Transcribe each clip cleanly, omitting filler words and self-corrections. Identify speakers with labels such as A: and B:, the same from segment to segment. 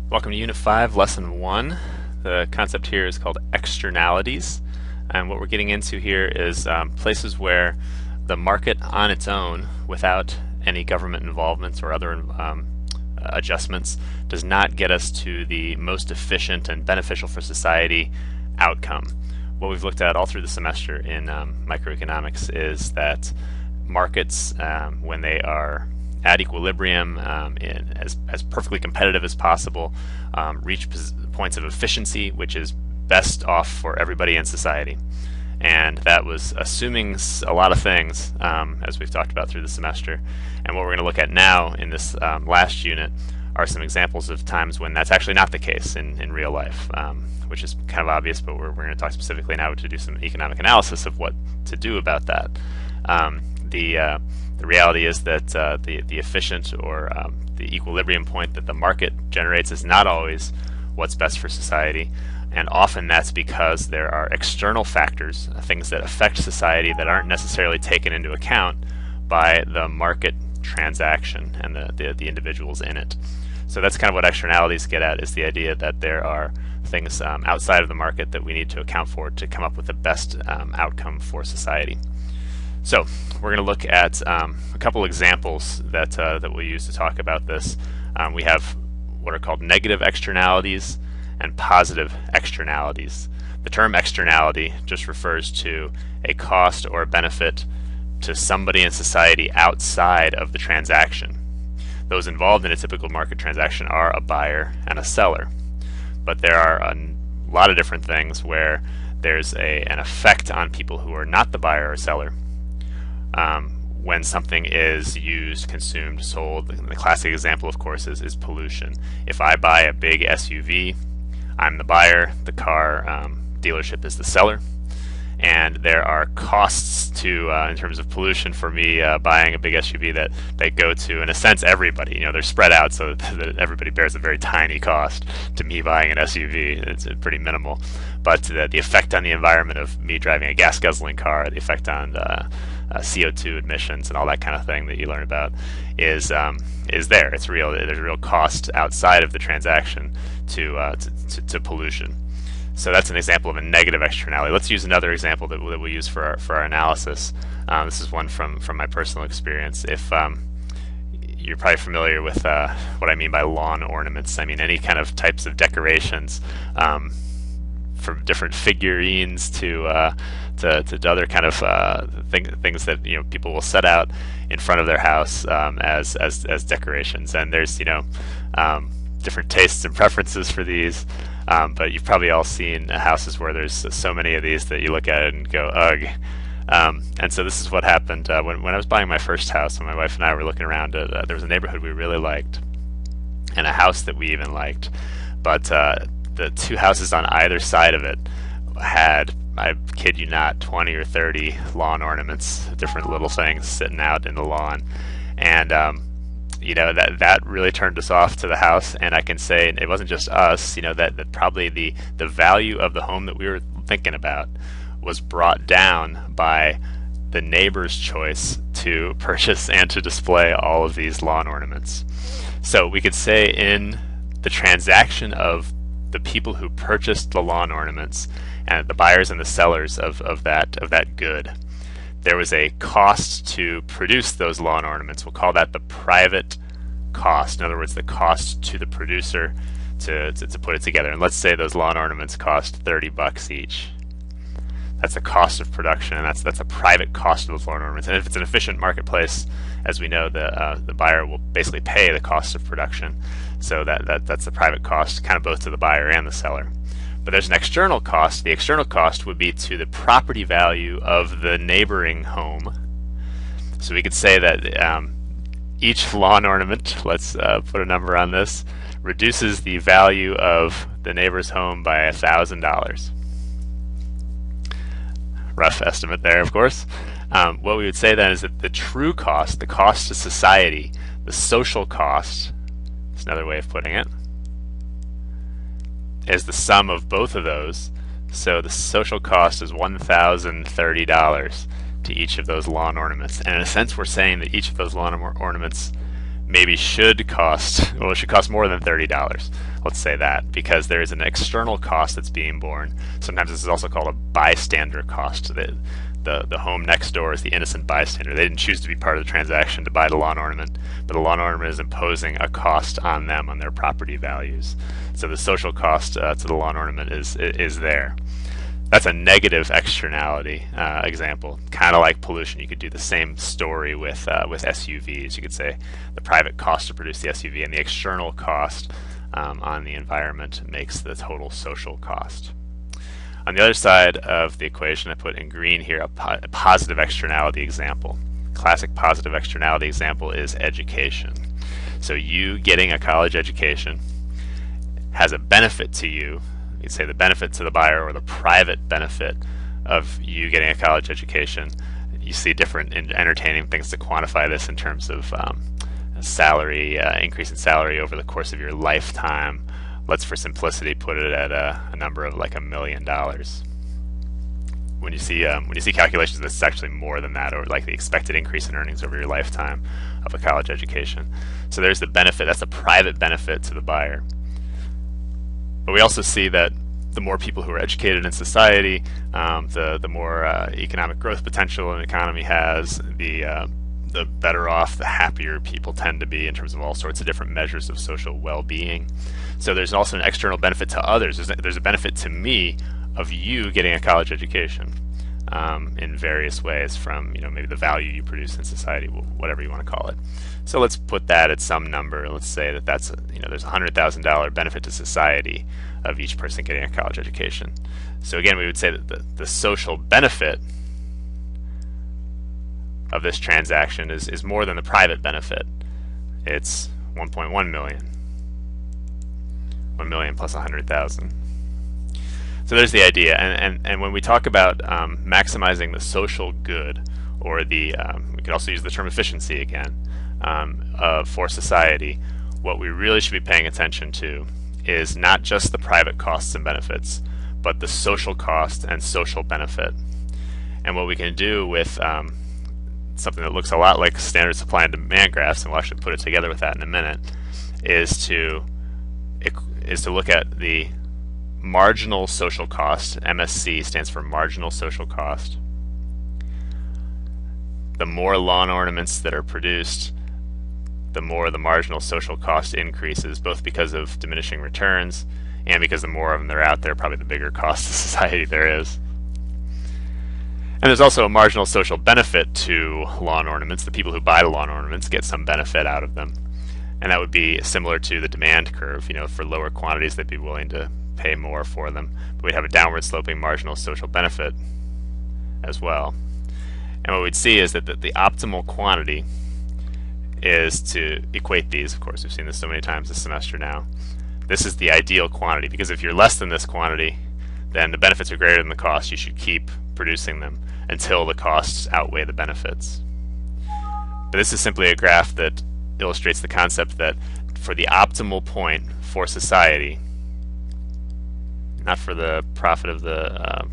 A: Welcome to Unit 5, Lesson 1. The concept here is called externalities. And what we're getting into here is places where the market on its own, without any government involvements or other adjustments, does not get us to the most efficient and beneficial for society outcome. What we've looked at all through the semester in microeconomics is that markets, when they are at equilibrium, as perfectly competitive as possible, reach points of efficiency which is best off for everybody in society. And that was assuming a lot of things, as we've talked about through the semester. And what we're going to look at now in this last unit are some examples of times when that's actually not the case in real life, which is kind of obvious, but we're going to talk specifically now to do some economic analysis of what to do about that. The reality is that the efficient or the equilibrium point that the market generates is not always what's best for society, and often that's because there are external factors, things that affect society that aren't necessarily taken into account by the market transaction and the individuals in it. So that's kind of what externalities get at, is the idea that there are things outside of the market that we need to account for to come up with the best outcome for society. So we're going to look at a couple examples that we'll use to talk about this. We have what are called negative externalities and positive externalities. The term externality just refers to a cost or a benefit to somebody in society outside of the transaction. Those involved in a typical market transaction are a buyer and a seller. But there are a lot of different things where there's an effect on people who are not the buyer or seller. When something is used, consumed, sold, the classic example, of course, is pollution. If I buy a big SUV, I'm the buyer, the car dealership is the seller, and there are costs to, in terms of pollution, for me buying a big SUV that go to, in a sense, everybody. You know, they're spread out so that everybody bears a very tiny cost to me buying an SUV. It's pretty minimal. But the effect on the environment of me driving a gas guzzling car, the effect on CO2 emissions and all that kind of thing that you learn about is there. It's real. There's a real cost outside of the transaction to pollution. So that's an example of a negative externality. Let's use another example that we use for our analysis. This is one from my personal experience. If you're probably familiar with what I mean by lawn ornaments. I mean any kind of types of decorations, from different figurines to other kind of things that people will set out in front of their house as decorations. And there's different tastes and preferences for these. But you've probably all seen houses where there's so many of these that you look at it and go, ugh. And so this is what happened when I was buying my first house. When my wife and I were looking around at, there was a neighborhood we really liked and a house that we even liked. But the two houses on either side of it had, I kid you not, 20 or 30 lawn ornaments, different little things sitting out in the lawn. And that really turned us off to the house. And I can say it wasn't just us, that probably the value of the home that we were thinking about was brought down by the neighbor's choice to purchase and to display all of these lawn ornaments. So we could say in the transaction of the people who purchased the lawn ornaments and the buyers and the sellers of that good, there was a cost to produce those lawn ornaments. We'll call that the private cost. In other words, the cost to the producer to put it together. And let's say those lawn ornaments cost $30 each. That's the cost of production, and that's a private cost of those lawn ornaments. And if it's an efficient marketplace, as we know, the buyer will basically pay the cost of production. So that's the private cost, kind of both to the buyer and the seller. But there's an external cost. The external cost would be to the property value of the neighboring home. So we could say that each lawn ornament, let's put a number on this, reduces the value of the neighbor's home by $1,000. Rough estimate there, of course. What we would say then is that the true cost, the cost to society, the social cost, is another way of putting it, is the sum of both of those. So the social cost is $1,030 to each of those lawn ornaments. And in a sense, we're saying that each of those lawn ornaments maybe should cost, well, it should cost more than $30. Let's say that, because there is an external cost that's being borne. Sometimes this is also called a bystander cost. The home next door is the innocent bystander. They didn't choose to be part of the transaction to buy the lawn ornament, but the lawn ornament is imposing a cost on them, on their property values. So the social cost to the lawn ornament is there. That's a negative externality example, kind of like pollution. You could do the same story with SUVs. You could say the private cost to produce the SUV and the external cost on the environment makes the total social cost. On the other side of the equation, I put in green here a positive externality example. Classic positive externality example is education. So you getting a college education has a benefit to you. You'd say the benefit to the buyer, or the private benefit of you getting a college education. You see different entertaining things to quantify this in terms of salary, increase in salary over the course of your lifetime. Let's, for simplicity, put it at a number of like $1 million. When you see calculations that's actually more than that, or like the expected increase in earnings over your lifetime of a college education. So there's the benefit. That's a private benefit to the buyer. But we also see that the more people who are educated in society, the more economic growth potential an economy has, the better off, the happier people tend to be in terms of all sorts of different measures of social well-being. So there's also an external benefit to others. There's a benefit to me of you getting a college education in various ways, from maybe the value you produce in society, whatever you want to call it. So let's put that at some number. Let's say that that's there's a $100,000 benefit to society of each person getting a college education. So again, we would say that the social benefit of this transaction is more than the private benefit. It's 1.1 million. 1 million plus 100,000. So there's the idea, and when we talk about maximizing the social good, or the we could also use the term efficiency again for society, what we really should be paying attention to is not just the private costs and benefits, but the social cost and social benefit. And what we can do with something that looks a lot like standard supply and demand graphs, and we'll actually put it together with that in a minute, is to look at the marginal social cost. MSC stands for marginal social cost. The more lawn ornaments that are produced, the more the marginal social cost increases, both because of diminishing returns and because the more of them there are out there, probably the bigger cost to society there is. And there's also a marginal social benefit to lawn ornaments. The people who buy the lawn ornaments get some benefit out of them. And that would be similar to the demand curve. For lower quantities, they'd be willing to pay more for them. But we'd have a downward sloping marginal social benefit as well. And what we'd see is that the optimal quantity is to equate these. Of course, we've seen this so many times this semester now. This is the ideal quantity, because if you're less than this quantity, then the benefits are greater than the cost. You should keep producing them until the costs outweigh the benefits. But this is simply a graph that illustrates the concept that for the optimal point for society, not for the profit of the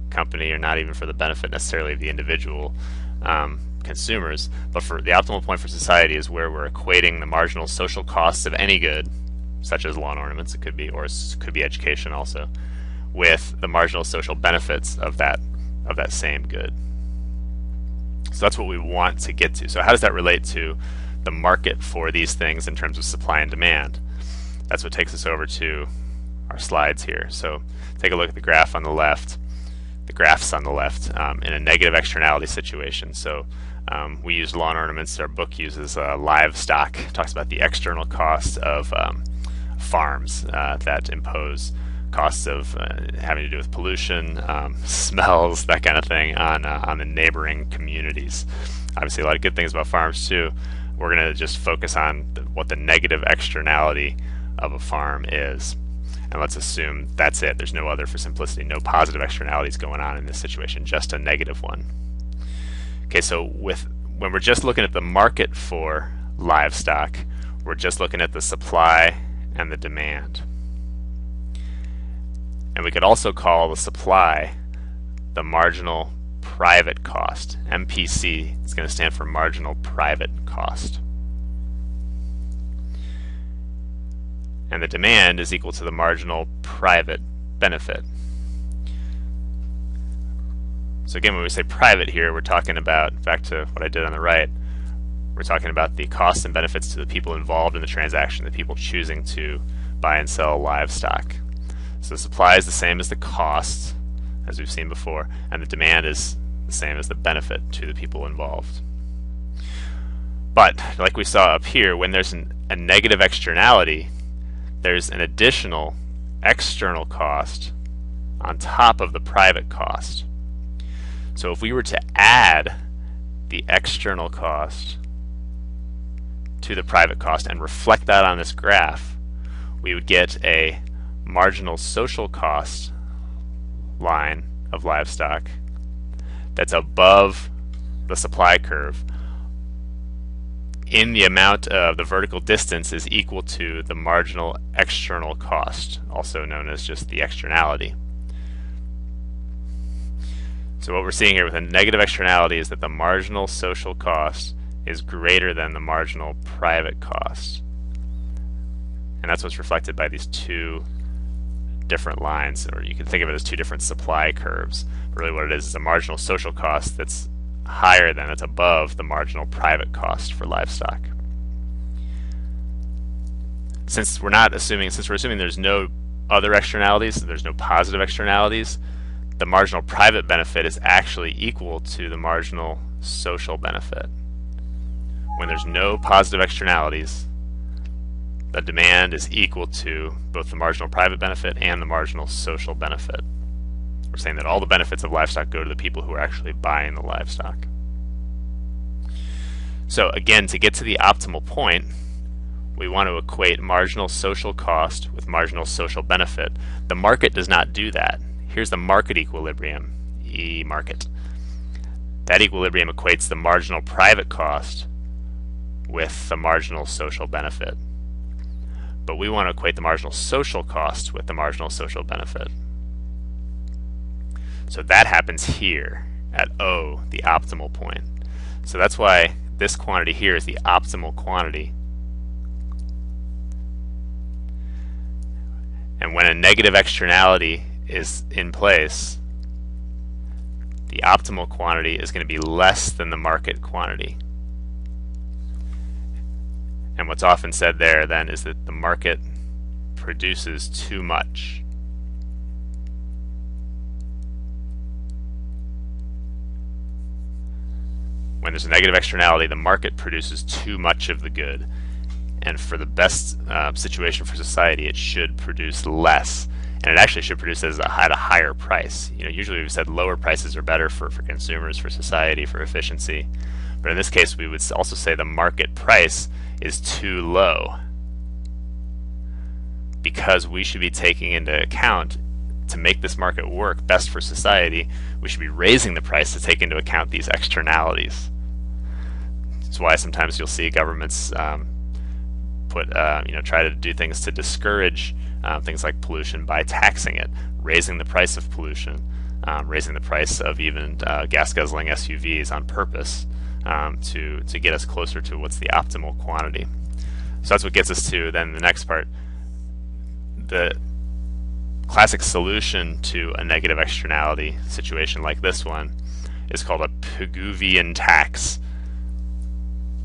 A: company, or not even for the benefit necessarily of the individual consumers, but for the optimal point for society is where we're equating the marginal social costs of any good, such as lawn ornaments, it could be, or it could be education also, with the marginal social benefits of that same good. So that's what we want to get to. So how does that relate to the market for these things in terms of supply and demand? That's what takes us over to our slides here. So take a look at the graph on the left, the graphs on the left, in a negative externality situation. So we use lawn ornaments. Our book uses livestock. It talks about the external costs of farms that impose costs of having to do with pollution, smells, that kind of thing on the neighboring communities. Obviously, a lot of good things about farms too. We're going to just focus on what the negative externality of a farm is, and let's assume that's it. There's no other, for simplicity, no positive externalities going on in this situation, just a negative one. Okay, so when we're just looking at the market for livestock, we're just looking at the supply and the demand. And we could also call the supply the marginal private cost. MPC is going to stand for marginal private cost. and the demand is equal to the marginal private benefit. So again, when we say private here, we're talking about, back to what I did on the right, we're talking about the costs and benefits to the people involved in the transaction, the people choosing to buy and sell livestock. So the supply is the same as the cost, as we've seen before, and the demand is the same as the benefit to the people involved. But, like we saw up here, when there's a negative externality, there's an additional external cost on top of the private cost. So if we were to add the external cost to the private cost and reflect that on this graph, we would get a marginal social cost line of livestock that's above the supply curve in the amount of the vertical distance is equal to the marginal external cost, also known as just the externality. So what we're seeing here with a negative externality is that the marginal social cost is greater than the marginal private cost. And that's what's reflected by these two different lines, or you can think of it as two different supply curves. But really what it is a marginal social cost that's higher than, that's above the marginal private cost for livestock. Since we're assuming there's no other externalities, there's no positive externalities, the marginal private benefit is actually equal to the marginal social benefit. When there's no positive externalities, the demand is equal to both the marginal private benefit and the marginal social benefit. We're saying that all the benefits of livestock go to the people who are actually buying the livestock. So again, to get to the optimal point, we want to equate marginal social cost with marginal social benefit. The market does not do that. Here's the market equilibrium, E market. That equilibrium equates the marginal private cost with the marginal social benefit. But we want to equate the marginal social cost with the marginal social benefit. So that happens here at O, the optimal point. So that's why this quantity here is the optimal quantity. And when a negative externality is in place, the optimal quantity is going to be less than the market quantity. And what's often said there then is that the market produces too much. When there's a negative externality, the market produces too much of the good. And for the best situation for society, it should produce less. And it actually should produce at a higher price. Usually we've said lower prices are better for consumers, for society, for efficiency. But in this case, we would also say the market price is too low, because we should be taking into account, to make this market work best for society, we should be raising the price to take into account these externalities. That's why sometimes you'll see governments try to do things to discourage things like pollution by taxing it, raising the price of pollution, raising the price of even gas-guzzling SUVs on purpose to get us closer to what's the optimal quantity. So that's what gets us to then the next part. The classic solution to a negative externality situation like this one is called a Pigouvian tax.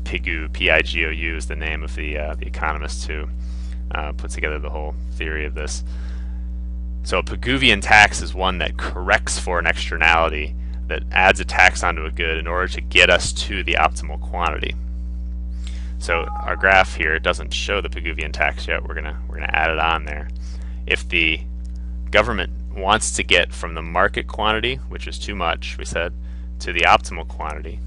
A: Pigou, P-I-G-O-U, is the name of the economist who put together the whole theory of this. So a Pigouvian tax is one that corrects for an externality, that adds a tax onto a good in order to get us to the optimal quantity. So our graph here doesn't show the Pigouvian tax yet. We're gonna add it on there. If the government wants to get from the market quantity, which is too much, we said, to the optimal quantity,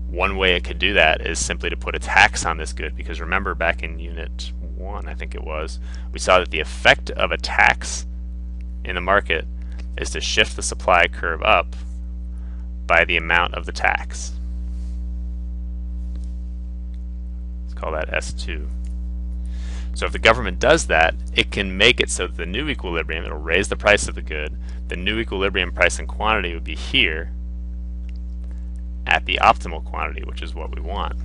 A: one way it could do that is simply to put a tax on this good, because remember back in Unit 1, I think it was, we saw that the effect of a tax in the market is to shift the supply curve up by the amount of the tax. Let's call that S2. So if the government does that, it can make it so that the new equilibrium, it'll raise the price of the good, the new equilibrium price and quantity would be here at the optimal quantity, which is what we want.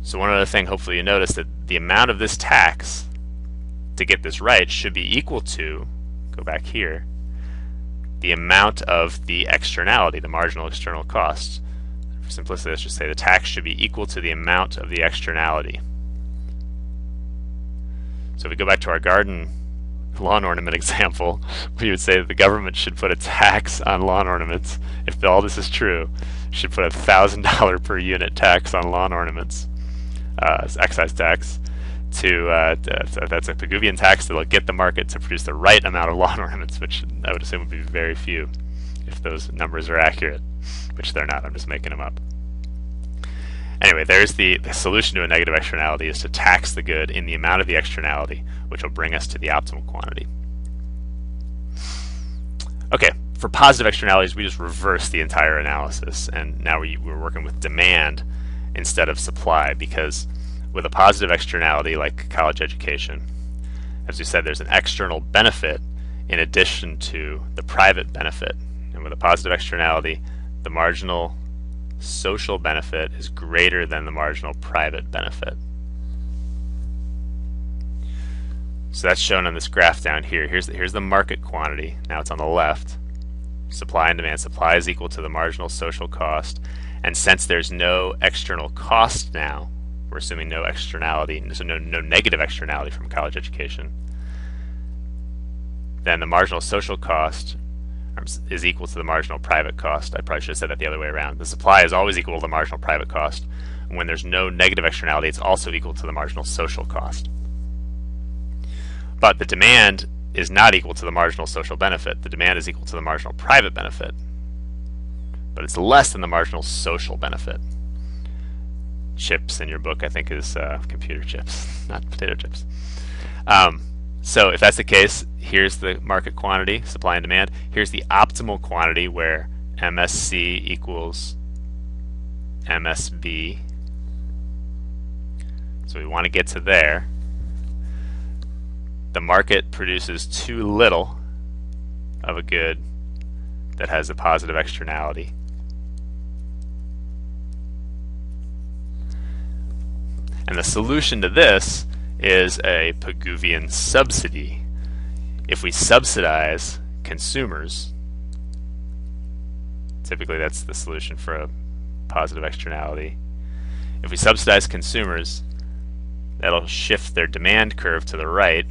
A: So one other thing, hopefully you notice that the amount of this tax to get this right should be equal to, go back here, the amount of the externality, the marginal external cost. For simplicity, let's just say the tax should be equal to the amount of the externality. So if we go back to our garden lawn ornament example, we would say that the government should put a tax on lawn ornaments. If all this is true, should put $1,000 per unit tax on lawn ornaments, excise tax. That's a Pigouvian tax that'll get the market to produce the right amount of lawn ornaments, which I would assume would be very few if those numbers are accurate, which they're not. I'm just making them up. Anyway, there's the solution to a negative externality is to tax the good in the amount of the externality, which will bring us to the optimal quantity. Okay, for positive externalities, we just reverse the entire analysis, and now we're working with demand instead of supply, because with a positive externality like college education, as we said, there's an external benefit in addition to the private benefit. And with a positive externality, the marginal social benefit is greater than the marginal private benefit. So that's shown on this graph down here. Here's the market quantity. Now it's on the left. Supply and demand. Supply is equal to the marginal social cost. And since there's no external cost now, we're assuming no externality, so no negative externality from college education, then the marginal social cost is equal to the marginal private cost. I probably should have said that the other way around. The supply is always equal to the marginal private cost. And when there's no negative externality, it's also equal to the marginal social cost. But the demand is not equal to the marginal social benefit. The demand is equal to the marginal private benefit, but it's less than the marginal social benefit. Chips in your book, I think, is computer chips, not potato chips. So if that's the case, here's the market quantity, supply and demand. Here's the optimal quantity where MSC equals MSB. So we want to get to there. The market produces too little of a good that has a positive externality. And the solution to this is a Pigouvian subsidy. If we subsidize consumers, typically that's the solution for a positive externality. If we subsidize consumers, that'll shift their demand curve to the right.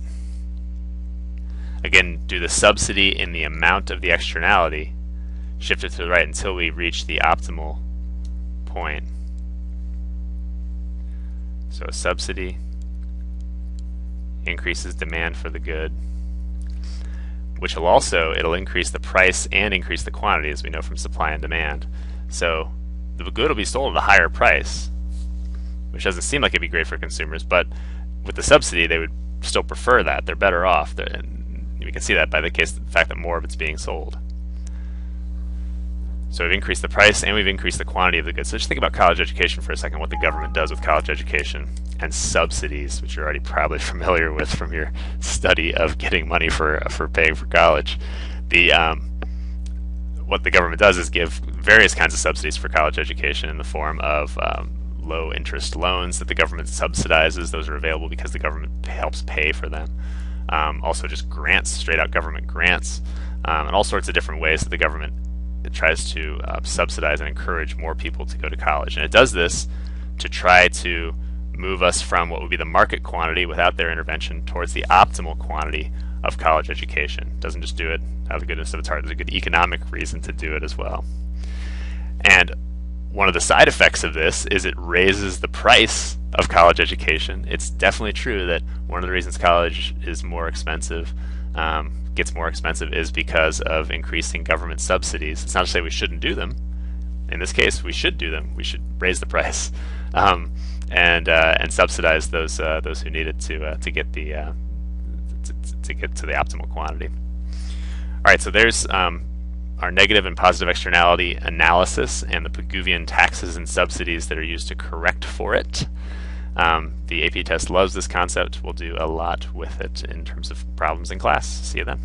A: Again, do the subsidy in the amount of the externality, shift it to the right until we reach the optimal point. So a subsidy increases demand for the good, which will also, it'll increase the price and increase the quantity, as we know from supply and demand. So the good will be sold at a higher price, which doesn't seem like it'd be great for consumers, but with the subsidy they would still prefer that. They're better off. And we can see that by the fact that more of it's being sold. So we've increased the price and we've increased the quantity of the goods. So just think about college education for a second, what the government does with college education and subsidies, which you're already probably familiar with from your study of getting money for paying for college. What the government does is give various kinds of subsidies for college education in the form of low interest loans that the government subsidizes. Those are available because the government helps pay for them. Also just grants, straight out government grants, and all sorts of different ways that the government tries to subsidize and encourage more people to go to college. And it does this to try to move us from what would be the market quantity without their intervention towards the optimal quantity of college education. It doesn't just do it out of the goodness of its heart. There's a good economic reason to do it as well. And one of the side effects of this is it raises the price of college education. It's definitely true that one of the reasons college is more expensive, gets more expensive, is because of increasing government subsidies. It's not to say we shouldn't do them. In this case, we should do them. We should raise the price and subsidize those who need it to get the to get to the optimal quantity. All right, so there's our negative and positive externality analysis and the Pigouvian taxes and subsidies that are used to correct for it. The AP test loves this concept. We'll do a lot with it in terms of problems in class. See you then.